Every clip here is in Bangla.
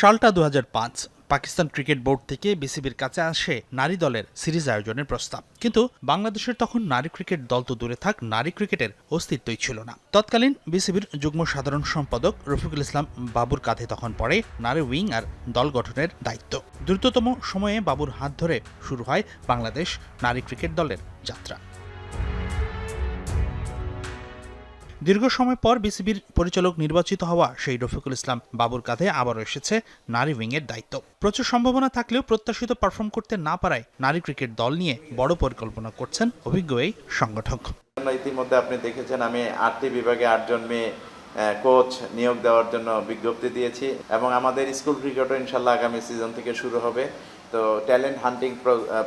সালটা ২০০৫। পাকিস্তান ক্রিকেট বোর্ড থেকে বিসিবির কাছে আসে নারী দলের সিরিজ আয়োজনের প্রস্তাব। কিন্তু বাংলাদেশের তখন নারী ক্রিকেট দল তো দূরে থাক, নারী ক্রিকেটের অস্তিত্বই ছিল না। তৎকালীন বিসিবির যুগ্ম সাধারণ সম্পাদক রফিকুল ইসলাম বাবুর কাঁধে তখন পড়ে নারী উইং আর দল গঠনের দায়িত্ব। দ্রুততম সময়ে বাবুর হাত ধরে শুরু হয় বাংলাদেশ নারী ক্রিকেট দলের যাত্রা। দীর্ঘ সময় পর বিসিবির পরিচালক নির্বাচিত হওয়া সেই রফিকুল ইসলাম বাবুর কাঁধে আবারও এসেছে নারী উইংয়ের দায়িত্ব। প্রচুর সম্ভাবনা থাকলেও প্রত্যাশিত পারফর্ম করতে না পারায় নারী ক্রিকেট দল নিয়ে বড় পরিকল্পনা করছেন অভিজ্ঞ এই সংগঠক। ইতিমধ্যে আপনি দেখেছেন আমি 8টি বিভাগে 8 জন মেয়ে কোচ নিয়োগ দেওয়ার জন্য বিজ্ঞপ্তি দিয়েছি এবং আমাদের স্কুল ক্রিকেটও ইনশাল্লাহ আগামী সিজন থেকে শুরু হবে। তো ট্যালেন্ট হান্টিং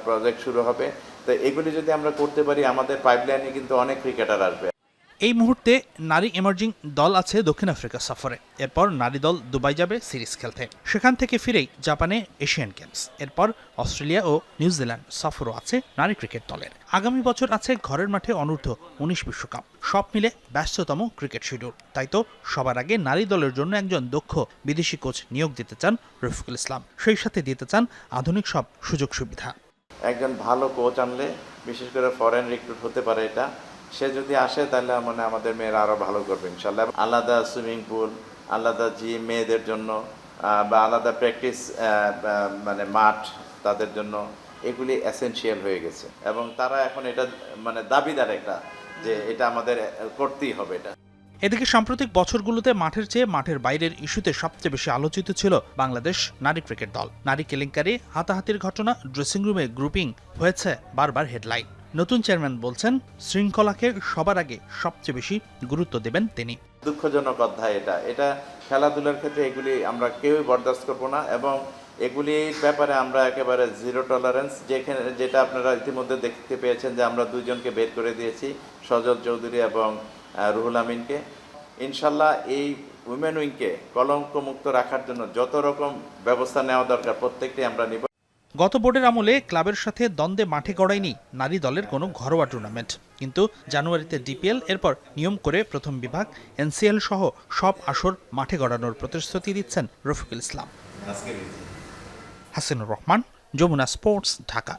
প্রজেক্ট শুরু হবে। তো এগুলি যদি আমরা করতে পারি আমাদের পাইপলাইনে কিন্তু অনেক ক্রিকেটার আসবে। এই মুহূর্তে নারী এমার্জিং দল আছে দক্ষিণ আফ্রিকা সফরে। এরপর নারী দল দুবাই যাবে সিরিজ খেলতে। সেখান থেকে ফিরেই জাপানে এশিয়ান গেমস। এরপর অস্ট্রেলিয়া ও নিউজিল্যান্ড সফরও আছে নারী ক্রিকেট দলের। আগামী বছর আছে ঘরের মাঠে অনূর্ধ্ব-19 বিশ্বকাপ। সব মিলে ব্যস্ততম ক্রিকেট শিডিউল। তাই তো সবার আগে নারী দলের জন্য একজন দক্ষ বিদেশি কোচ নিয়োগ দিতে চান রফিকুল ইসলাম। সেই সাথে দিতে চান আধুনিক সব সুযোগ সুবিধা। একজন ভালো কোচ আনলে বিশেষ করে ফরেন রিক্রুট হতে পারে, এটা সে যদি আসে তাহলে মানে আমাদের মেয়েরা আরো ভালো করবে ইনশাল্লাহ। আলাদা সুইমিং পুল, আলাদা জিম মেয়েদের জন্য বা আলাদা প্র্যাকটিস মানে মাঠ তাদের জন্য, এগুলি এসেনশিয়াল হয়ে গেছে এবং তারা এখন এটা মানে দাবিদার একটা যে এটা আমাদের করতেই হবে। এটা এদিকে সাম্প্রতিক বছরগুলোতে মাঠের চেয়ে মাঠের বাইরের ইস্যুতে সবচেয়ে বেশি আলোচিত ছিল বাংলাদেশ নারী ক্রিকেট দল। নারী কেলেঙ্কারি, হাতাহাতির ঘটনা, ড্রেসিং রুমে গ্রুপিং হয়েছে বারবার হেডলাইন। নতুন চেয়ারম্যান বলছেন শৃঙ্খলাকে সবার আগে সবচেয়ে বেশি গুরুত্ব দেবেন তিনি। দুঃখজনক অধ্যায় এটা খেলাধুলার ক্ষেত্রে এগুলি আমরা কেউই বরদাস্ত করব না এবং এগুলির ব্যাপারে আমরা একেবারে জিরো টলারেন্স। যেটা আপনারা ইতিমধ্যে দেখতে পেয়েছেন যে আমরা দুইজনকে বের করে দিয়েছি, সজল চৌধুরী এবং রুহুল আমিনকে। ইনশাল্লাহ এই উইমেন উইংকে কলঙ্কমুক্ত রাখার জন্য যত রকম ব্যবস্থা নেওয়া দরকার প্রত্যেকটি আমরা নিব। গত বোর্ডের আমলে ক্লাবের সাথে দ্বন্দ্বে মাঠে গড়ায়নি নারী দলের কোনো ঘরোয়া টুর্নামেন্ট। কিন্তু জানুয়ারিতে ডিপিএল, এরপর নিয়ম করে প্রথম বিভাগ, এনসিএল সহ সব আসর মাঠে গড়ানোর প্রতিশ্রুতি দিচ্ছেন রফিকুল ইসলাম। হাসিনুর রহমান, যমুনা স্পোর্টস, ঢাকা।